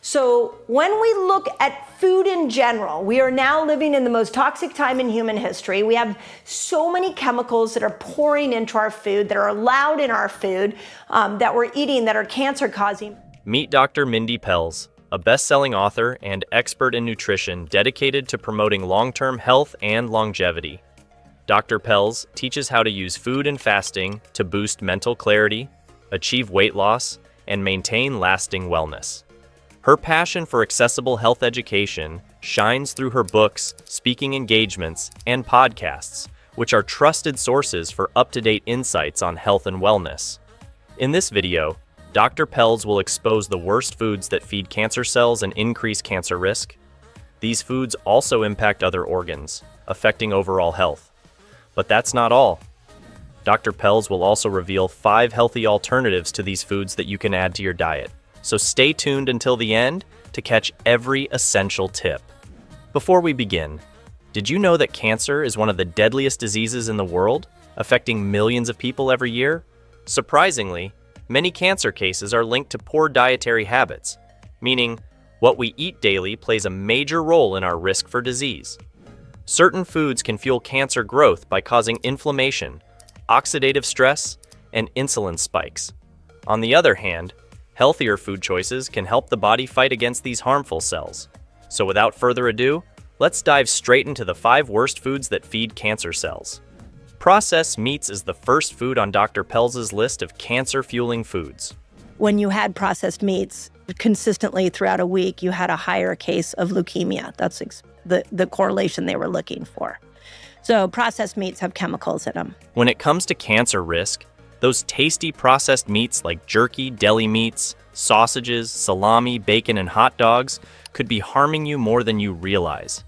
So when we look at food in general, we are now living in the most toxic time in human history. We have so many chemicals that are pouring into our food, that are allowed in our food, that we're eating, that are cancer causing. Meet Dr. Mindy Pelz, a best-selling author and expert in nutrition dedicated to promoting long-term health and longevity. Dr. Pelz teaches how to use food and fasting to boost mental clarity, achieve weight loss, and maintain lasting wellness. Her passion for accessible health education shines through her books, speaking engagements, and podcasts, which are trusted sources for up-to-date insights on health and wellness. In this video, Dr. Pelz will expose the worst foods that feed cancer cells and increase cancer risk. These foods also impact other organs, affecting overall health. But that's not all. Dr. Pelz will also reveal 5 healthy alternatives to these foods that you can add to your diet. So stay tuned until the end to catch every essential tip. Before we begin, did you know that cancer is one of the deadliest diseases in the world, affecting millions of people every year? Surprisingly, many cancer cases are linked to poor dietary habits, meaning what we eat daily plays a major role in our risk for disease. Certain foods can fuel cancer growth by causing inflammation, oxidative stress, and insulin spikes. On the other hand, healthier food choices can help the body fight against these harmful cells. So without further ado, let's dive straight into the 5 worst foods that feed cancer cells. Processed meats is the first food on Dr. Pelz's list of cancer-fueling foods. When you had processed meats consistently throughout a week, you had a higher case of leukemia. That's the correlation they were looking for. So processed meats have chemicals in them. When it comes to cancer risk, those tasty processed meats like jerky, deli meats, sausages, salami, bacon, and hot dogs could be harming you more than you realize.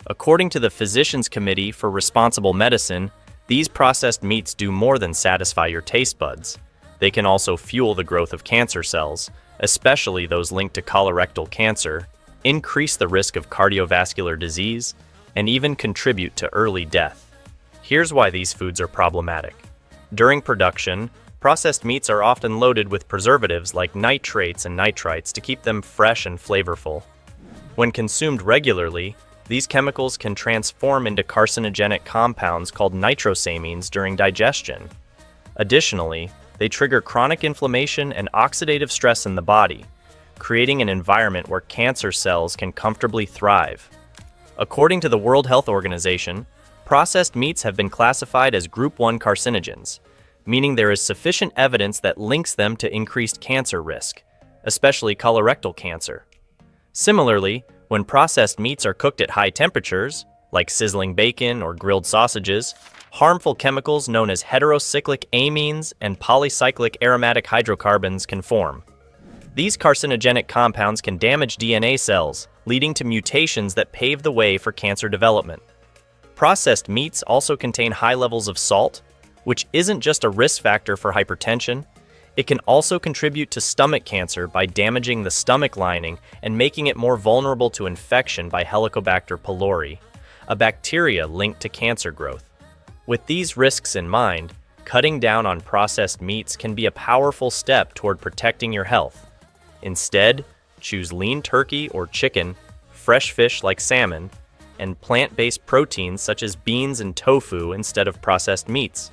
According to the Physicians Committee for Responsible Medicine, these processed meats do more than satisfy your taste buds. They can also fuel the growth of cancer cells, especially those linked to colorectal cancer, increase the risk of cardiovascular disease, and even contribute to early death. Here's why these foods are problematic. During production, processed meats are often loaded with preservatives like nitrates and nitrites to keep them fresh and flavorful. When consumed regularly, these chemicals can transform into carcinogenic compounds called nitrosamines during digestion. Additionally, they trigger chronic inflammation and oxidative stress in the body, creating an environment where cancer cells can comfortably thrive. According to the World Health Organization, processed meats have been classified as Group 1 carcinogens, meaning there is sufficient evidence that links them to increased cancer risk, especially colorectal cancer. Similarly, when processed meats are cooked at high temperatures, like sizzling bacon or grilled sausages, harmful chemicals known as heterocyclic amines and polycyclic aromatic hydrocarbons can form. These carcinogenic compounds can damage DNA cells, leading to mutations that pave the way for cancer development. Processed meats also contain high levels of salt, which isn't just a risk factor for hypertension. It can also contribute to stomach cancer by damaging the stomach lining and making it more vulnerable to infection by Helicobacter pylori, a bacteria linked to cancer growth. With these risks in mind, cutting down on processed meats can be a powerful step toward protecting your health. Instead, choose lean turkey or chicken, fresh fish like salmon, and plant-based proteins such as beans and tofu instead of processed meats.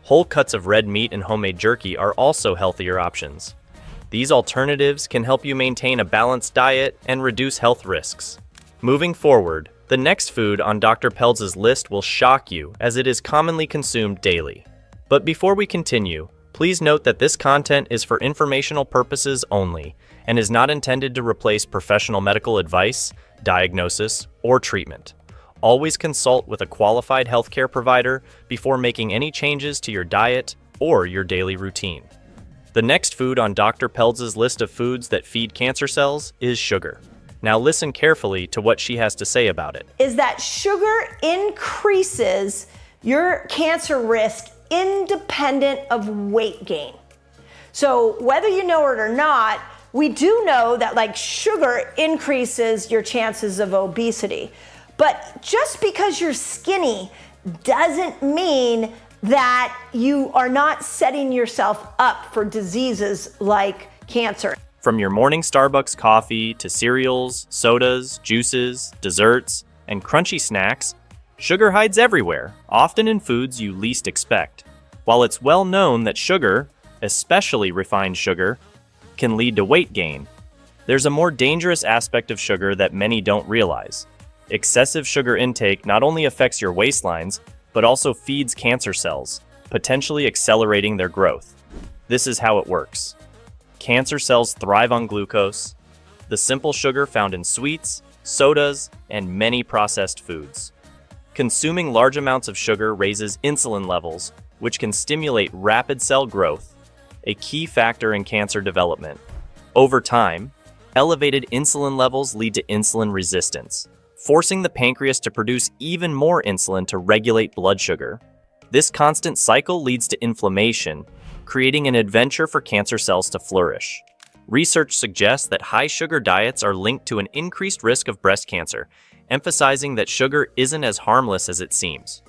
Whole cuts of red meat and homemade jerky are also healthier options. These alternatives can help you maintain a balanced diet and reduce health risks. Moving forward, the next food on Dr. Pelz's list will shock you as it is commonly consumed daily. But before we continue, please note that this content is for informational purposes only and is not intended to replace professional medical advice, diagnosis, or treatment. Always consult with a qualified healthcare provider before making any changes to your diet or your daily routine. The next food on Dr. Pelz's list of foods that feed cancer cells is sugar. Now listen carefully to what she has to say about it. Is that sugar increases your cancer risk independent of weight gain. So whether you know it or not, we do know that sugar increases your chances of obesity. But just because you're skinny doesn't mean that you are not setting yourself up for diseases like cancer. From your morning Starbucks coffee to cereals, sodas, juices, desserts, and crunchy snacks, sugar hides everywhere, often in foods you least expect. While it's well known that sugar, especially refined sugar, can lead to weight gain, there's a more dangerous aspect of sugar that many don't realize. Excessive sugar intake not only affects your waistlines, but also feeds cancer cells, potentially accelerating their growth. This is how it works. Cancer cells thrive on glucose, the simple sugar found in sweets, sodas, and many processed foods. Consuming large amounts of sugar raises insulin levels, which can stimulate rapid cell growth, a key factor in cancer development. Over time, elevated insulin levels lead to insulin resistance, forcing the pancreas to produce even more insulin to regulate blood sugar. This constant cycle leads to inflammation, creating an adventure for cancer cells to flourish. Research suggests that high sugar diets are linked to an increased risk of breast cancer, emphasizing that sugar isn't as harmless as it seems.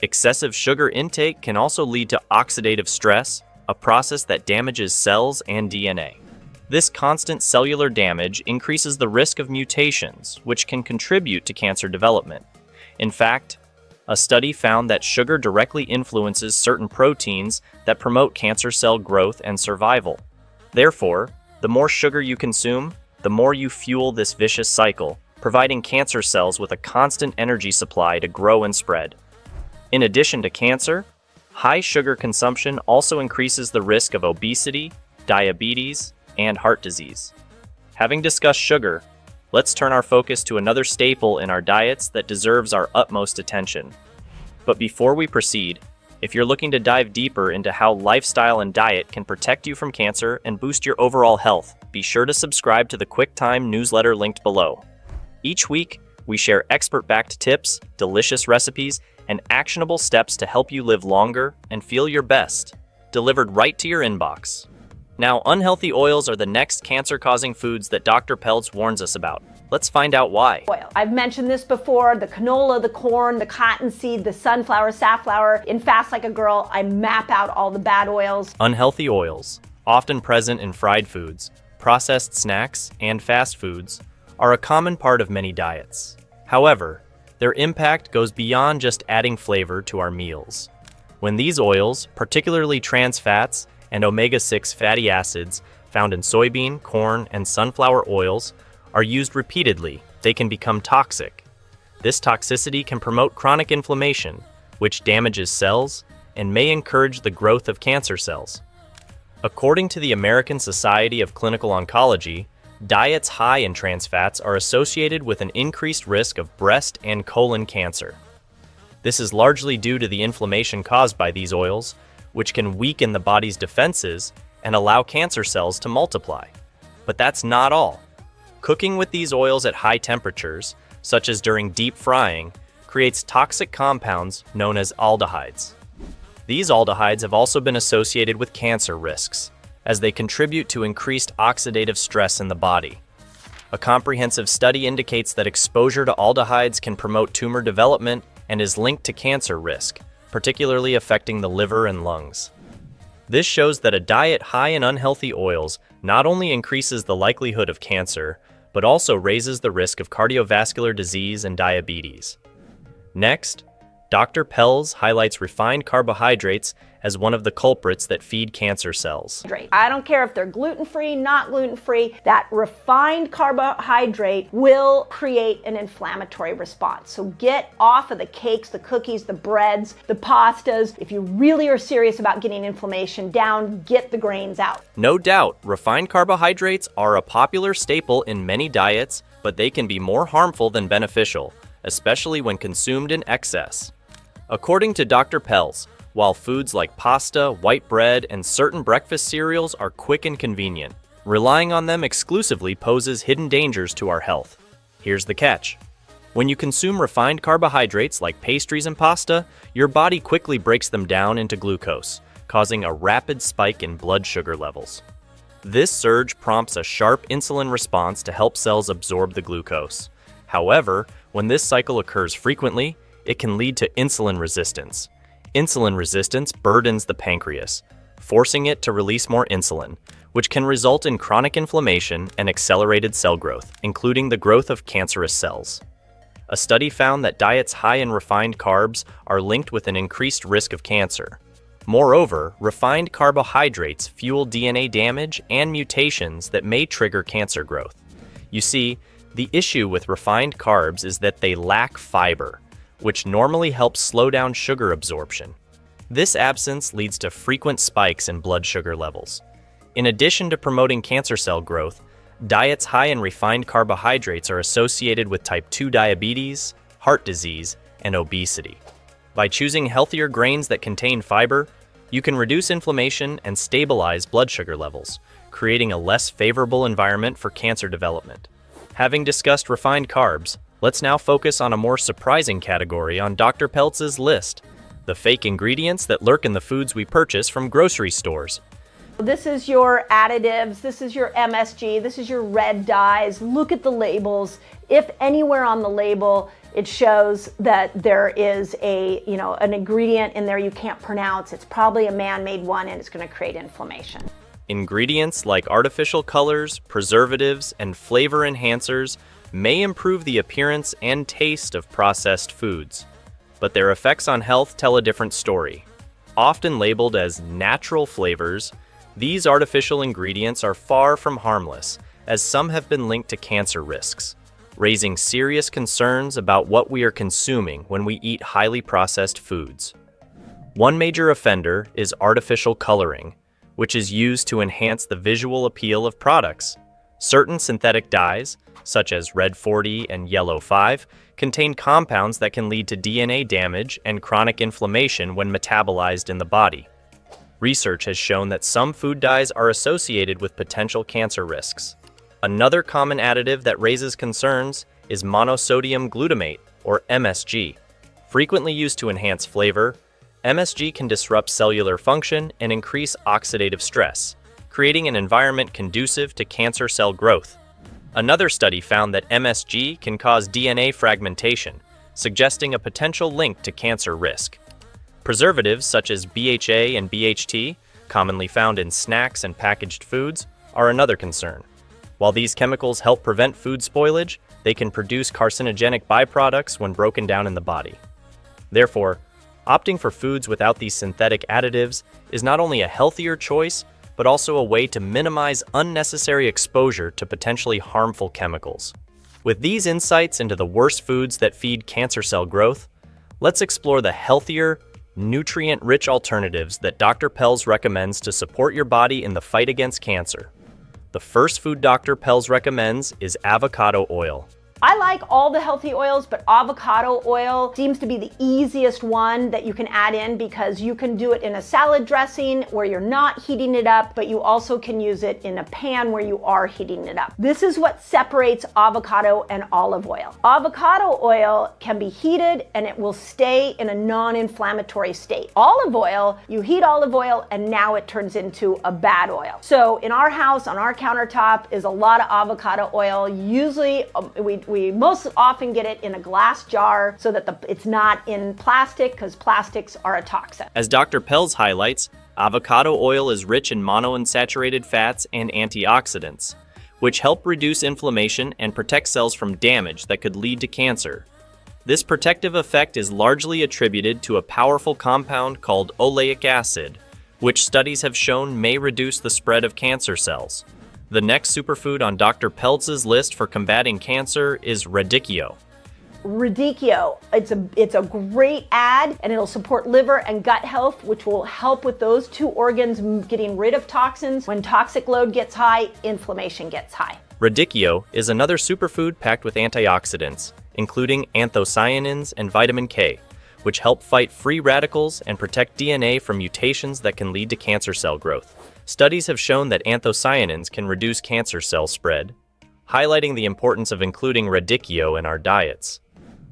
Excessive sugar intake can also lead to oxidative stress, a process that damages cells and DNA. This constant cellular damage increases the risk of mutations, which can contribute to cancer development. In fact, a study found that sugar directly influences certain proteins that promote cancer cell growth and survival. Therefore, the more sugar you consume, the more you fuel this vicious cycle, providing cancer cells with a constant energy supply to grow and spread. In addition to cancer, high sugar consumption also increases the risk of obesity, diabetes, and heart disease. Having discussed sugar, let's turn our focus to another staple in our diets that deserves our utmost attention. But before we proceed, if you're looking to dive deeper into how lifestyle and diet can protect you from cancer and boost your overall health, be sure to subscribe to the QuickTime newsletter linked below. Each week, we share expert-backed tips, delicious recipes, and actionable steps to help you live longer and feel your best, delivered right to your inbox. Now, unhealthy oils are the next cancer-causing foods that Dr. Pelz warns us about. Let's find out why. Oil. I've mentioned this before, the canola, the corn, the cottonseed, the sunflower, safflower. In Fast Like a Girl, I map out all the bad oils. Unhealthy oils, often present in fried foods, processed snacks, and fast foods, are a common part of many diets. However, their impact goes beyond just adding flavor to our meals. When these oils, particularly trans fats and omega-6 fatty acids found in soybean, corn, and sunflower oils, are used repeatedly, they can become toxic. This toxicity can promote chronic inflammation, which damages cells and may encourage the growth of cancer cells. According to the American Society of Clinical Oncology, diets high in trans fats are associated with an increased risk of breast and colon cancer. This is largely due to the inflammation caused by these oils, which can weaken the body's defenses and allow cancer cells to multiply. But that's not all. Cooking with these oils at high temperatures, such as during deep frying, creates toxic compounds known as aldehydes. These aldehydes have also been associated with cancer risks, as they contribute to increased oxidative stress in the body. A comprehensive study indicates that exposure to aldehydes can promote tumor development and is linked to cancer risk, particularly affecting the liver and lungs. This shows that a diet high in unhealthy oils not only increases the likelihood of cancer, but also raises the risk of cardiovascular disease and diabetes. Next, Dr. Pelz highlights refined carbohydrates as one of the culprits that feed cancer cells. I don't care if they're gluten-free, not gluten-free, that refined carbohydrate will create an inflammatory response. So get off of the cakes, the cookies, the breads, the pastas. If you really are serious about getting inflammation down, get the grains out. No doubt, refined carbohydrates are a popular staple in many diets, but they can be more harmful than beneficial, especially when consumed in excess. According to Dr. Pelz, while foods like pasta, white bread, and certain breakfast cereals are quick and convenient, relying on them exclusively poses hidden dangers to our health. Here's the catch. When you consume refined carbohydrates like pastries and pasta, your body quickly breaks them down into glucose, causing a rapid spike in blood sugar levels. This surge prompts a sharp insulin response to help cells absorb the glucose. However, when this cycle occurs frequently, it can lead to insulin resistance. Insulin resistance burdens the pancreas, forcing it to release more insulin, which can result in chronic inflammation and accelerated cell growth, including the growth of cancerous cells. A study found that diets high in refined carbs are linked with an increased risk of cancer. Moreover, refined carbohydrates fuel DNA damage and mutations that may trigger cancer growth. You see, the issue with refined carbs is that they lack fiber, which normally helps slow down sugar absorption. This absence leads to frequent spikes in blood sugar levels. In addition to promoting cancer cell growth, diets high in refined carbohydrates are associated with type 2 diabetes, heart disease, and obesity. By choosing healthier grains that contain fiber, you can reduce inflammation and stabilize blood sugar levels, creating a less favorable environment for cancer development. Having discussed refined carbs, let's now focus on a more surprising category on Dr. Pelz's list: the fake ingredients that lurk in the foods we purchase from grocery stores. This is your additives, this is your MSG, this is your red dyes. Look at the labels. If anywhere on the label it shows that there is an ingredient in there you can't pronounce, it's probably a man-made one and it's going to create inflammation. Ingredients like artificial colors, preservatives, and flavor enhancers may improve the appearance and taste of processed foods, but their effects on health tell a different story. Often labeled as natural flavors, these artificial ingredients are far from harmless, as some have been linked to cancer risks, raising serious concerns about what we are consuming when we eat highly processed foods. One major offender is artificial coloring, which is used to enhance the visual appeal of products. Certain synthetic dyes, such as Red 40 and Yellow 5, contain compounds that can lead to DNA damage and chronic inflammation when metabolized in the body. Research has shown that some food dyes are associated with potential cancer risks. Another common additive that raises concerns is monosodium glutamate, or MSG. Frequently used to enhance flavor, MSG can disrupt cellular function and increase oxidative stress, creating an environment conducive to cancer cell growth. Another study found that MSG can cause DNA fragmentation, suggesting a potential link to cancer risk. Preservatives such as BHA and BHT, commonly found in snacks and packaged foods, are another concern. While these chemicals help prevent food spoilage, they can produce carcinogenic byproducts when broken down in the body. Therefore, opting for foods without these synthetic additives is not only a healthier choice, but also a way to minimize unnecessary exposure to potentially harmful chemicals. With these insights into the worst foods that feed cancer cell growth, let's explore the healthier, nutrient-rich alternatives that Dr. Pelz recommends to support your body in the fight against cancer. The first food Dr. Pelz recommends is avocado oil. I like all the healthy oils, but avocado oil seems to be the easiest one that you can add in because you can do it in a salad dressing where you're not heating it up, but you also can use it in a pan where you are heating it up. This is what separates avocado and olive oil. Avocado oil can be heated and it will stay in a non-inflammatory state. Olive oil, you heat olive oil and now it turns into a bad oil. So in our house, on our countertop, is a lot of avocado oil. Usually we most often get it in a glass jar so that it's not in plastic because plastics are a toxin. As Dr. Pelz highlights, avocado oil is rich in monounsaturated fats and antioxidants, which help reduce inflammation and protect cells from damage that could lead to cancer. This protective effect is largely attributed to a powerful compound called oleic acid, which studies have shown may reduce the spread of cancer cells. The next superfood on Dr. Pelz's list for combating cancer is radicchio. Radicchio, it's a great add and it'll support liver and gut health, which will help with those two organs getting rid of toxins. When toxic load gets high, inflammation gets high. Radicchio is another superfood packed with antioxidants, including anthocyanins and vitamin K, which help fight free radicals and protect DNA from mutations that can lead to cancer cell growth. Studies have shown that anthocyanins can reduce cancer cell spread, highlighting the importance of including radicchio in our diets.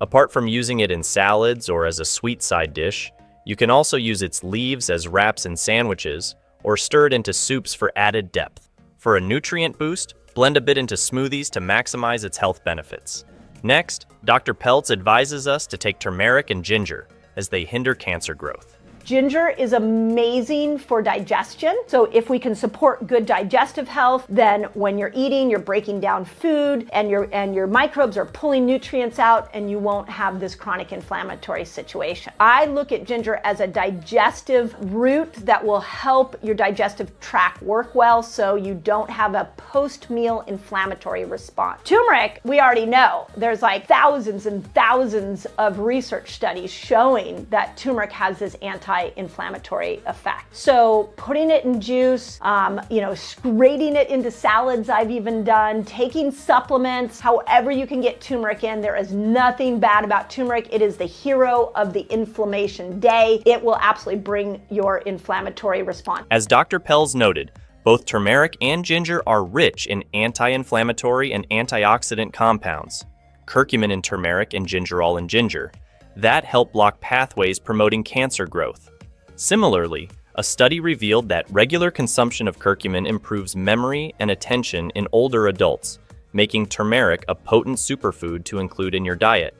Apart from using it in salads or as a sweet side dish, you can also use its leaves as wraps in sandwiches or stir it into soups for added depth. For a nutrient boost, blend a bit into smoothies to maximize its health benefits. Next, Dr. Pelz advises us to take turmeric and ginger as they hinder cancer growth. Ginger is amazing for digestion. So if we can support good digestive health, then when you're eating, you're breaking down food and your microbes are pulling nutrients out and you won't have this chronic inflammatory situation. I look at ginger as a digestive root that will help your digestive tract work well so you don't have a post-meal inflammatory response. Turmeric, we already know, there's like thousands and thousands of research studies showing that turmeric has this anti-inflammatory effect. So putting it in juice, grating it into salads I've even done, taking supplements, however you can get turmeric in. There is nothing bad about turmeric. It is the hero of the inflammation day. It will absolutely bring your inflammatory response. As Dr. Pelz noted, both turmeric and ginger are rich in anti-inflammatory and antioxidant compounds, curcumin in turmeric and gingerol in ginger, that help block pathways promoting cancer growth. Similarly, a study revealed that regular consumption of curcumin improves memory and attention in older adults, making turmeric a potent superfood to include in your diet.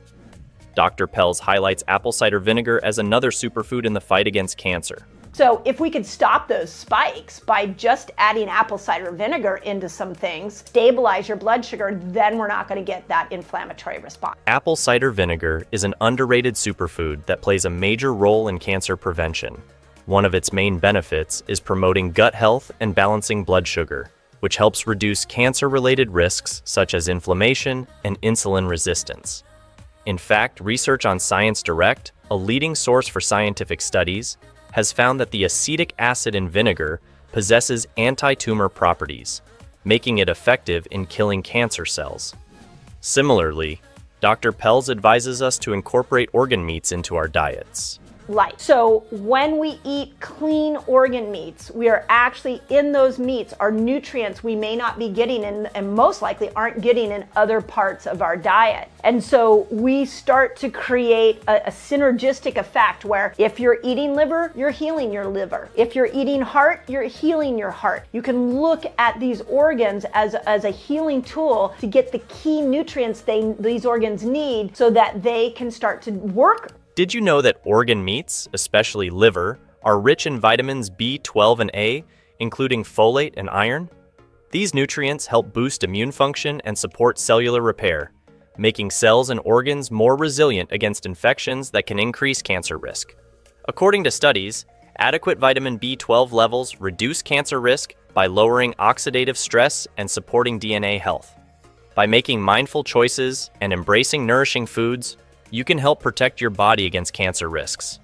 Dr. Pelz highlights apple cider vinegar as another superfood in the fight against cancer. So if we could stop those spikes by just adding apple cider vinegar into some things, stabilize your blood sugar, then we're not going to get that inflammatory response. Apple cider vinegar is an underrated superfood that plays a major role in cancer prevention. One of its main benefits is promoting gut health and balancing blood sugar, which helps reduce cancer-related risks such as inflammation and insulin resistance. In fact, research on Science Direct, a leading source for scientific studies, has found that the acetic acid in vinegar possesses anti-tumor properties, making it effective in killing cancer cells. Similarly, Dr. Pelz advises us to incorporate organ meats into our diets. Light. So when we eat clean organ meats, we are actually in those meats are nutrients we may not be getting in, and most likely aren't getting in other parts of our diet. And so we start to create a synergistic effect where if you're eating liver, you're healing your liver. If you're eating heart, you're healing your heart. You can look at these organs as a healing tool to get the key nutrients these organs need so that they can start to work. Did you know that organ meats, especially liver, are rich in vitamins B12 and A, including folate and iron? These nutrients help boost immune function and support cellular repair, making cells and organs more resilient against infections that can increase cancer risk. According to studies, adequate vitamin B12 levels reduce cancer risk by lowering oxidative stress and supporting DNA health. By making mindful choices and embracing nourishing foods, you can help protect your body against cancer risks.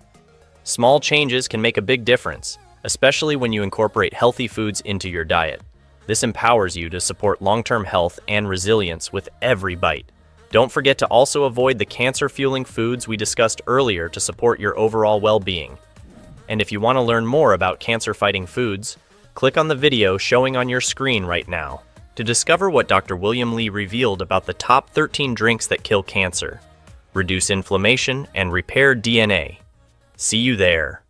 Small changes can make a big difference, especially when you incorporate healthy foods into your diet. This empowers you to support long-term health and resilience with every bite. Don't forget to also avoid the cancer-fueling foods we discussed earlier to support your overall well-being. And if you want to learn more about cancer-fighting foods, click on the video showing on your screen right now to discover what Dr. William Li revealed about the top 13 drinks that kill cancer, reduce inflammation, and repair DNA. See you there.